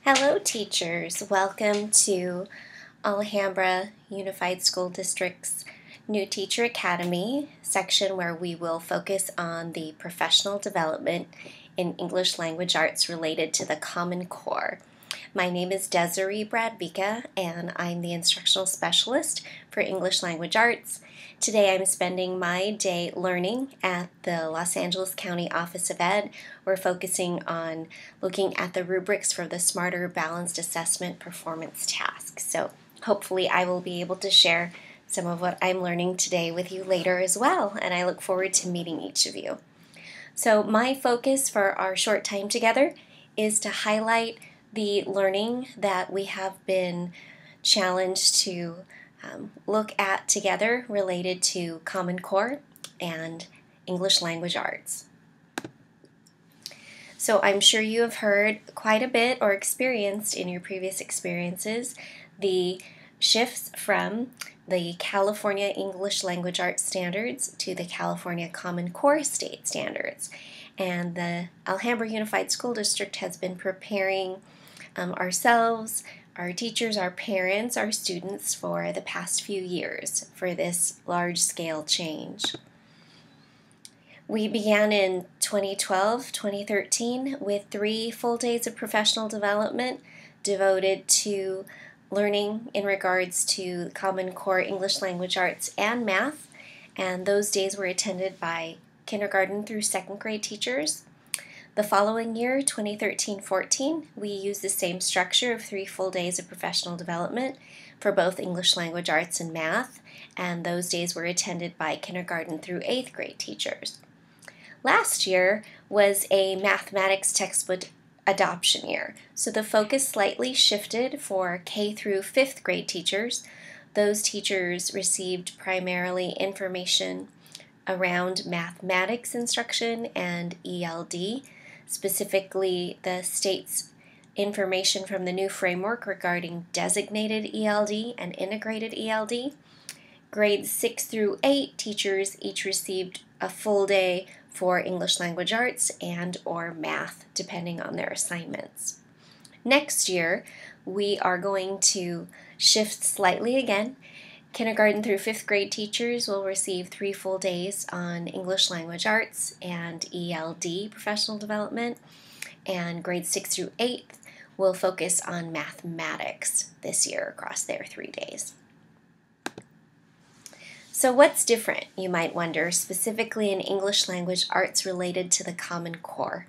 Hello teachers, welcome to Alhambra Unified School District's New Teacher Academy section where we will focus on the professional development in English language arts related to the Common Core. My name is Desiree Bradvika and I'm the instructional specialist for English language arts. Today I'm spending my day learning at the Los Angeles County Office of Ed. We're focusing on looking at the rubrics for the Smarter Balanced Assessment Performance task. So hopefully I will be able to share some of what I'm learning today with you later as well, and I look forward to meeting each of you. So my focus for our short time together is to highlight the learning that we have been challenged to look at together related to Common Core and English language arts. So I'm sure you have heard quite a bit or experienced in your previous experiences the shifts from the California English Language Arts Standards to the California Common Core State Standards. And the Alhambra Unified School District has been preparing ourselves, our teachers, our parents, our students for the past few years for this large-scale change. We began in 2012-2013 with 3 full days of professional development devoted to learning in regards to Common Core English Language Arts and Math, and those days were attended by kindergarten through 2nd grade teachers. The following year, 2013-14, we used the same structure of 3 full days of professional development for both English language arts and math, and those days were attended by kindergarten through 8th grade teachers. Last year was a mathematics textbook adoption year, so the focus slightly shifted for K through 5th grade teachers. Those teachers received primarily information around mathematics instruction and ELD, specifically the state's information from the new framework regarding designated ELD and integrated ELD. Grades 6 through 8 teachers each received a full day for English language arts and or math, depending on their assignments. Next year, we are going to shift slightly again. Kindergarten through 5th grade teachers will receive 3 full days on English language arts and ELD professional development, and grades 6 through 8th will focus on mathematics this year across their 3 days. So what's different, you might wonder, specifically in English language arts related to the Common Core?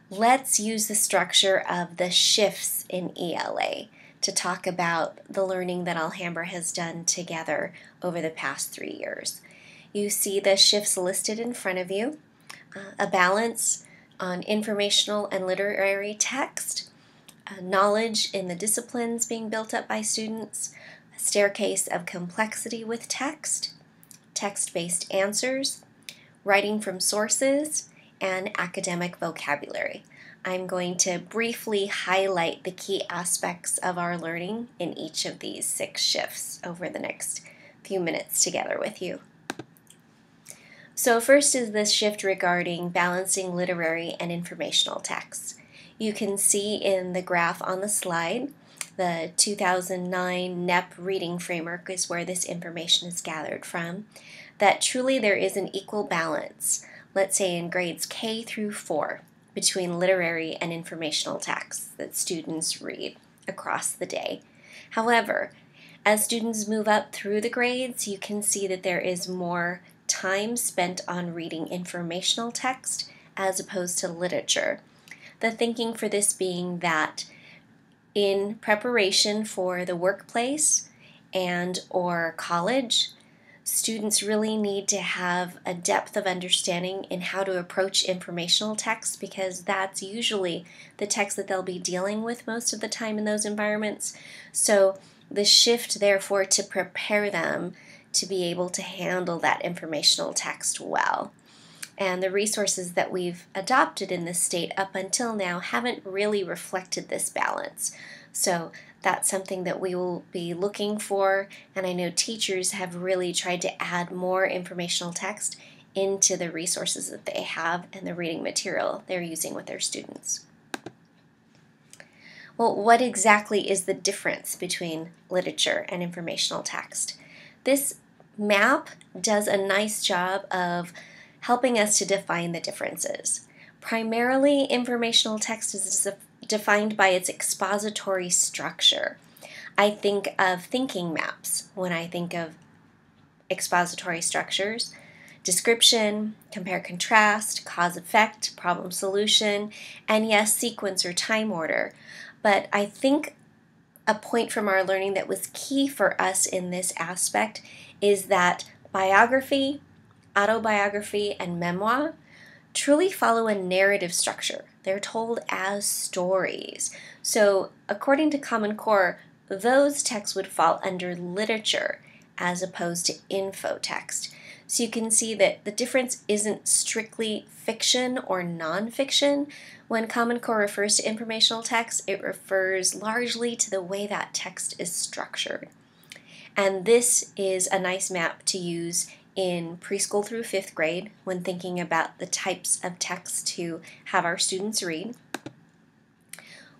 Let's use the structure of the shifts in ELA to talk about the learning that Alhambra has done together over the past 3 years. You see the shifts listed in front of you, a balance on informational and literary text, knowledge in the disciplines being built up by students, a staircase of complexity with text, text-based answers, writing from sources, and academic vocabulary. I'm going to briefly highlight the key aspects of our learning in each of these 6 shifts over the next few minutes together with you. So first is this shift regarding balancing literary and informational texts. You can see in the graph on the slide, the 2009 NEP reading framework is where this information is gathered from, that truly there is an equal balance, let's say in grades K through 4, between literary and informational texts that students read across the day. However, as students move up through the grades, you can see that there is more time spent on reading informational text as opposed to literature. The thinking for this being that in preparation for the workplace and or college, students really need to have a depth of understanding in how to approach informational text, because that's usually the text that they'll be dealing with most of the time in those environments. So the shift, therefore, to prepare them to be able to handle that informational text well. And the resources that we've adopted in this state up until now haven't really reflected this balance. So that's something that we will be looking for, and I know teachers have really tried to add more informational text into the resources that they have and the reading material they're using with their students. Well, what exactly is the difference between literature and informational text? This map does a nice job of helping us to define the differences. Primarily, informational text is defined by its expository structure. I think of thinking maps when I think of expository structures: description, compare contrast, cause effect, problem solution, and yes, sequence or time order. But I think a point from our learning that was key for us in this aspect is that biography, autobiography, and memoir truly follow a narrative structure. They're told as stories. So, according to Common Core, those texts would fall under literature as opposed to info text. So you can see that the difference isn't strictly fiction or nonfiction. When Common Core refers to informational text, it refers largely to the way that text is structured. And this is a nice map to use in preschool through 5th grade when thinking about the types of text to have our students read.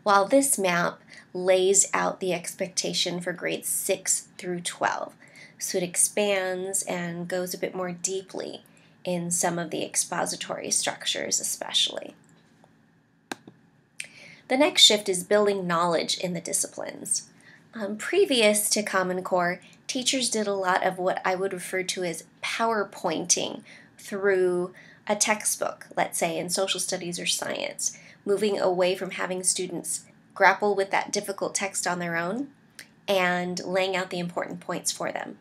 While this map lays out the expectation for grades 6 through 12. So it expands and goes a bit more deeply in some of the expository structures especially. The next shift is building knowledge in the disciplines. Previous to Common Core, teachers did a lot of what I would refer to as PowerPointing through a textbook, let's say in social studies or science, moving away from having students grapple with that difficult text on their own and laying out the important points for them.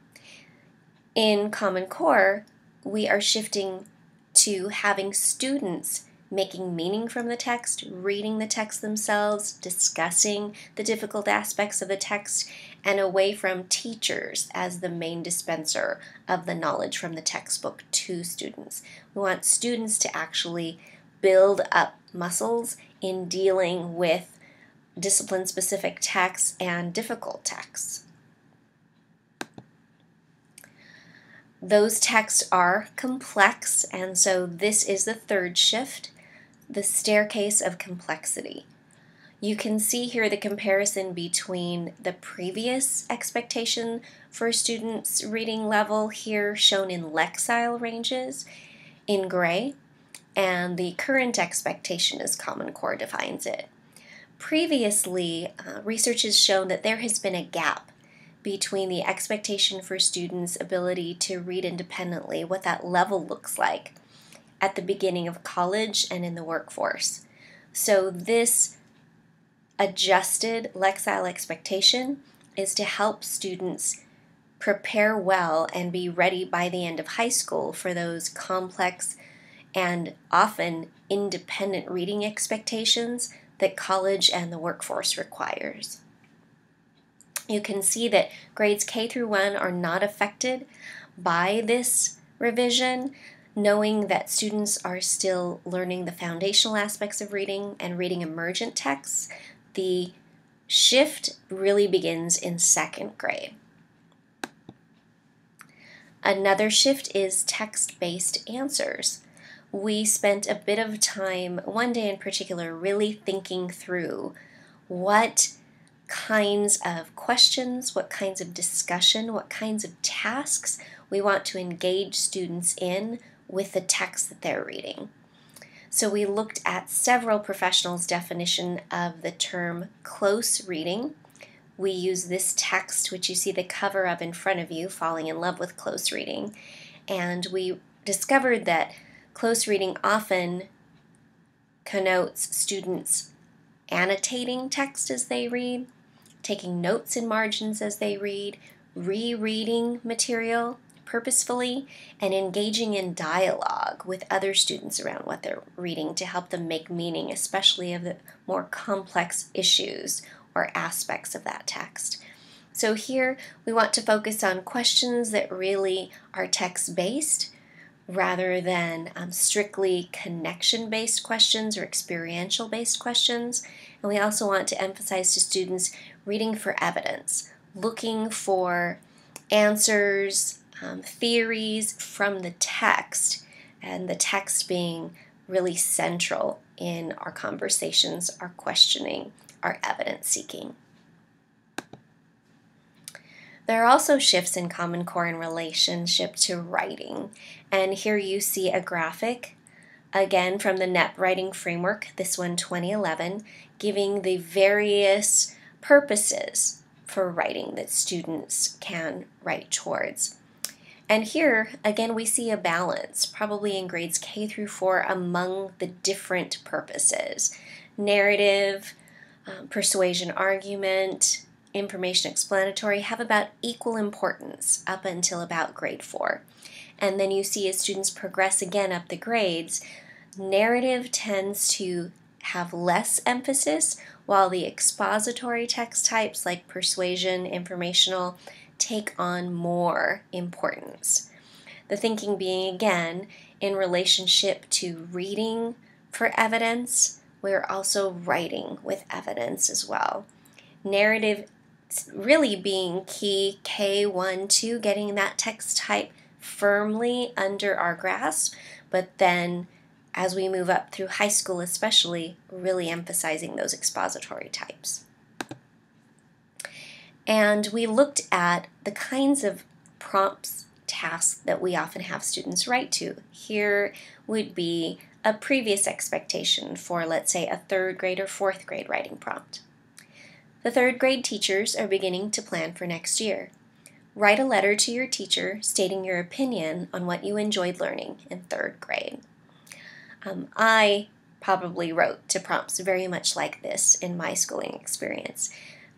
In Common Core, we are shifting to having students making meaning from the text, reading the text themselves, discussing the difficult aspects of the text, and away from teachers as the main dispenser of the knowledge from the textbook to students. We want students to actually build up muscles in dealing with discipline-specific texts and difficult texts. Those texts are complex, and so this is the third shift, the staircase of complexity. You can see here the comparison between the previous expectation for students' reading level, here shown in Lexile ranges in gray, and the current expectation as Common Core defines it. Previously, research has shown that there has been a gap between the expectation for students' ability to read independently, what that level looks like at the beginning of college and in the workforce. So this adjusted Lexile expectation is to help students prepare well and be ready by the end of high school for those complex and often independent reading expectations that college and the workforce requires. You can see that grades K through 1 are not affected by this revision, knowing that students are still learning the foundational aspects of reading and reading emergent texts. The shift really begins in 2nd grade. Another shift is text-based answers. We spent a bit of time, one day in particular, really thinking through what kinds of questions, what kinds of discussion, what kinds of tasks we want to engage students in with the text that they're reading. So we looked at several professionals' definition of the term close reading. We use this text, which you see the cover of in front of you, Falling in Love with Close Reading, and we discovered that close reading often connotes students annotating text as they read, taking notes in margins as they read, rereading material purposefully, and engaging in dialogue with other students around what they're reading to help them make meaning, especially of the more complex issues or aspects of that text. So here we want to focus on questions that really are text-based rather than strictly connection-based questions or experiential-based questions. And we also want to emphasize to students reading for evidence, looking for answers, theories from the text, and the text being really central in our conversations, our questioning, our evidence seeking. There are also shifts in Common Core in relationship to writing, and here you see a graphic, again from the NEP Writing Framework, this one 2011, giving the various purposes for writing that students can write towards. And here, again, we see a balance, probably in grades K through 4, among the different purposes. Narrative, persuasion, argument, information explanatory have about equal importance up until about grade 4. And then you see as students progress again up the grades, narrative tends to have less emphasis, while the expository text types like persuasion, informational, take on more importance. The thinking being, again, in relationship to reading for evidence, we're also writing with evidence as well. Narrative really being key K1, 2, getting that text type firmly under our grasp, but then as we move up through high school especially, really emphasizing those expository types. And we looked at the kinds of prompts, tasks that we often have students write to. Here would be a previous expectation for, let's say, a 3rd grade or 4th grade writing prompt. The 3rd grade teachers are beginning to plan for next year. Write a letter to your teacher stating your opinion on what you enjoyed learning in 3rd grade. I probably wrote to prompts very much like this in my schooling experience.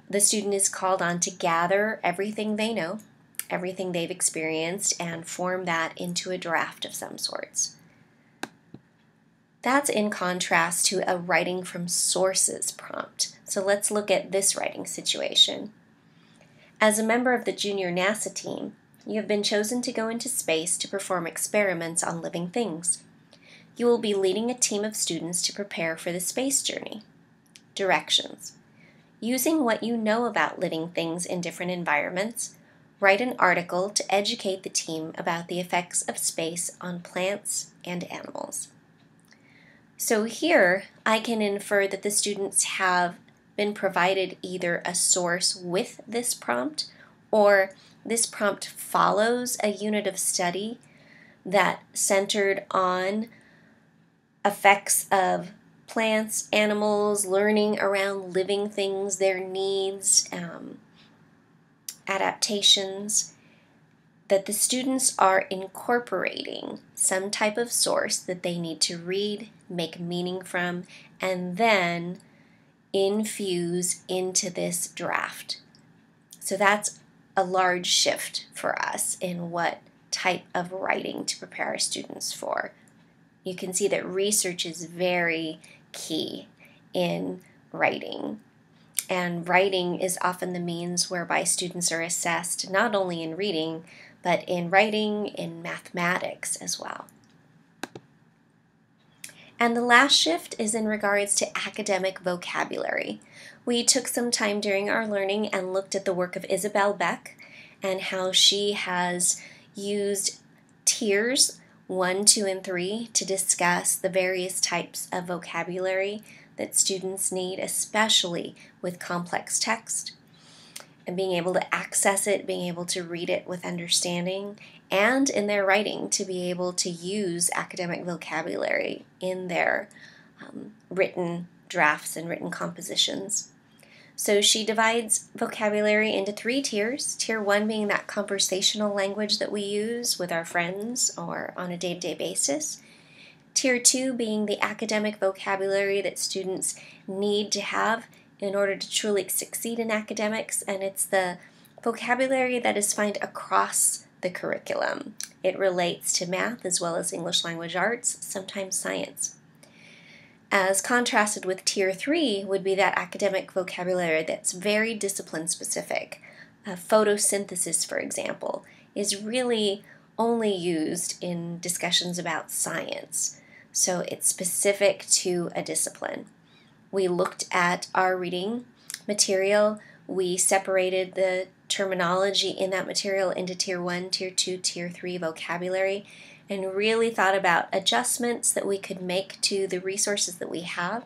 The student is called on to gather everything they know, everything they've experienced, and form that into a draft of some sorts. That's in contrast to a writing from sources prompt. So let's look at this writing situation. As a member of the junior NASA team, you have been chosen to go into space to perform experiments on living things. You will be leading a team of students to prepare for the space journey. Directions. Using what you know about living things in different environments, write an article to educate the team about the effects of space on plants and animals. So here, I can infer that the students have been provided either a source with this prompt, or this prompt follows a unit of study that centered on effects of plants, animals, learning around living things, their needs, adaptations, that the students are incorporating some type of source that they need to read, make meaning from, and then infuse into this draft. So that's a large shift for us in what type of writing to prepare our students for. You can see that research is very key in writing. And writing is often the means whereby students are assessed not only in reading, but in writing, in mathematics as well. And the last shift is in regards to academic vocabulary. We took some time during our learning and looked at the work of Isabel Beck and how she has used tiers 1, 2, and 3 to discuss the various types of vocabulary that students need, especially with complex text, and being able to access it, being able to read it with understanding, and in their writing to be able to use academic vocabulary in their written drafts and written compositions. So she divides vocabulary into 3 tiers. Tier 1 being that conversational language that we use with our friends or on a day-to-day basis. Tier 2 being the academic vocabulary that students need to have in order to truly succeed in academics, and it's the vocabulary that is found across the curriculum. It relates to math as well as English language arts, sometimes science. As contrasted with Tier 3 would be that academic vocabulary that's very discipline specific. Photosynthesis, for example, is really only used in discussions about science, so it's specific to a discipline. We looked at our reading material. We separated the terminology in that material into Tier 1, Tier 2, Tier 3 vocabulary, and really thought about adjustments that we could make to the resources that we have,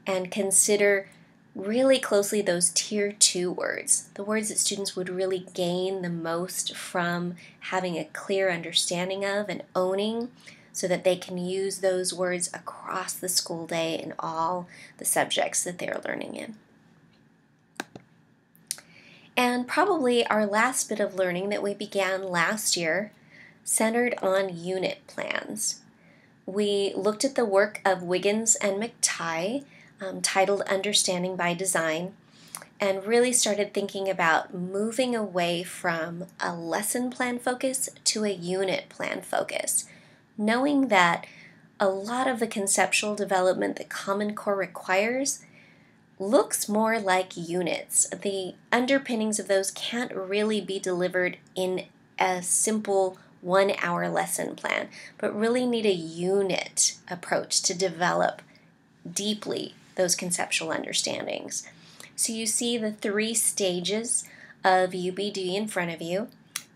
and consider really closely those tier 2 words, the words that students would really gain the most from having a clear understanding of and owning, so that they can use those words across the school day in all the subjects that they're learning in. And probably our last bit of learning that we began last year centered on unit plans. We looked at the work of Wiggins and McTighe, titled Understanding by Design, and really started thinking about moving away from a lesson plan focus to a unit plan focus, knowing that a lot of the conceptual development that Common Core requires looks more like units. The underpinnings of those can't really be delivered in a simple 1-hour lesson plan, but really need a unit approach to develop deeply those conceptual understandings. So you see the 3 stages of UBD in front of you.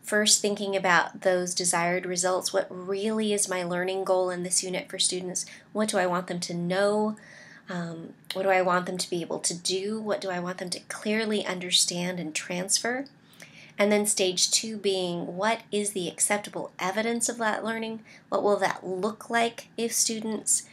First, thinking about those desired results. What really is my learning goal in this unit for students? What do I want them to know? What do I want them to be able to do? What do I want them to clearly understand and transfer? And then stage 2 being, what is the acceptable evidence of that learning? What will that look like if students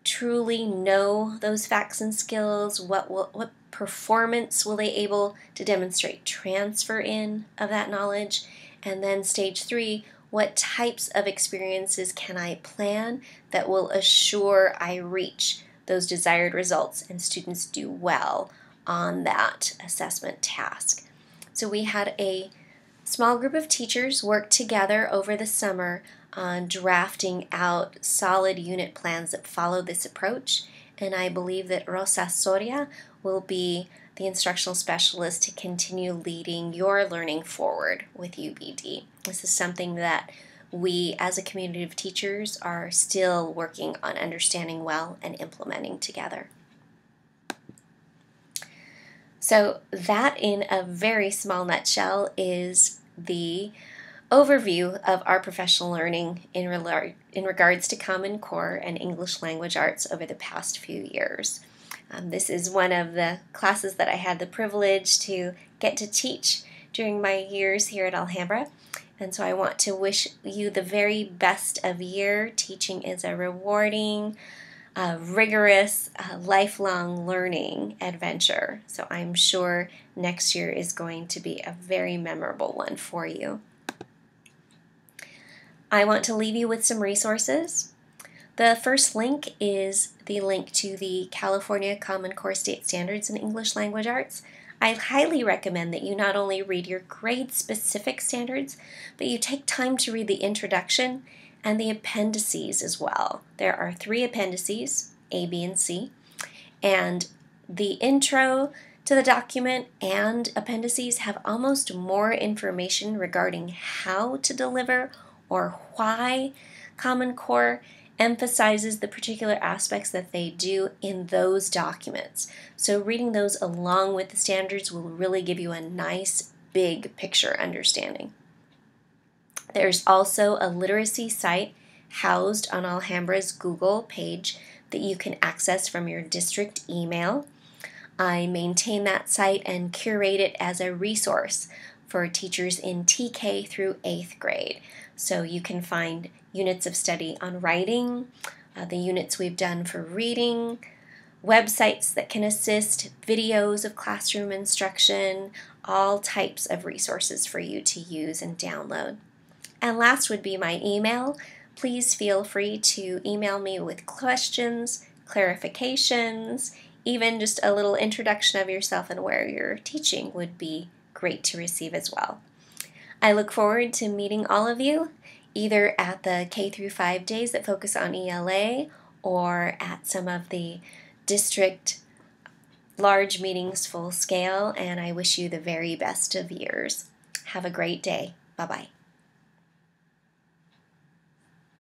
truly know those facts and skills? What performance will they able to demonstrate transfer in of that knowledge? And then stage 3, what types of experiences can I plan that will assure I reach those desired results and students do well on that assessment task? So we had a small group of teachers work together over the summer on drafting out solid unit plans that follow this approach, and I believe that Rosa Soria will be the instructional specialist to continue leading your learning forward with UBD. This is something that we as a community of teachers are still working on understanding well and implementing together. So that, in a very small nutshell, is the overview of our professional learning in regards to Common Core and English Language Arts over the past few years. This is one of the classes that I had the privilege to get to teach during my years here at Alhambra, and so I want to wish you the very best of year. Teaching is a rewarding, rigorous, lifelong learning adventure, so I'm sure next year is going to be a very memorable one for you. I want to leave you with some resources. The first link is the link to the California Common Core State Standards in English Language Arts. I highly recommend that you not only read your grade-specific standards, but you take time to read the introduction and the appendices as well. There are 3 appendices, A, B, and C, and the intro to the document and appendices have almost more information regarding how to deliver or why Common Core emphasizes the particular aspects that they do in those documents. So reading those along with the standards will really give you a nice big picture understanding. There's also a literacy site housed on Alhambra's Google page that you can access from your district email. I maintain that site and curate it as a resource for teachers in TK through 8th grade. So you can find units of study on writing, the units we've done for reading, websites that can assist, videos of classroom instruction, all types of resources for you to use and download. And last would be my email. Please feel free to email me with questions, clarifications, even just a little introduction of yourself and where you're teaching would be great to receive as well. I look forward to meeting all of you, either at the K through 5 days that focus on ELA or at some of the district large meetings full scale, and I wish you the very best of years. Have a great day. Bye-bye.